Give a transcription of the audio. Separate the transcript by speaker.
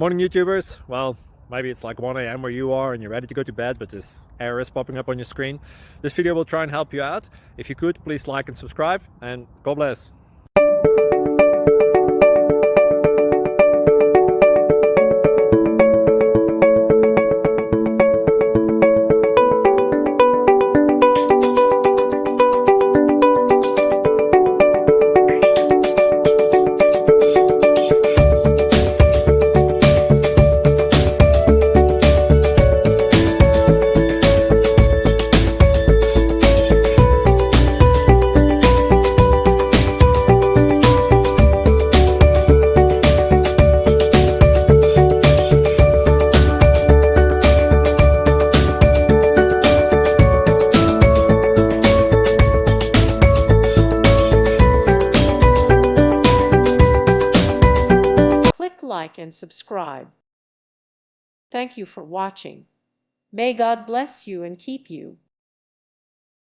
Speaker 1: Morning YouTubers. Well, maybe it's like 1 a.m. where you are and you're ready to go to bed, but this error is popping up on your screen. This video will try and help you out. If you could, please like and subscribe, and God bless.
Speaker 2: Click like and subscribe. Thank you for watching. May God bless you and keep you.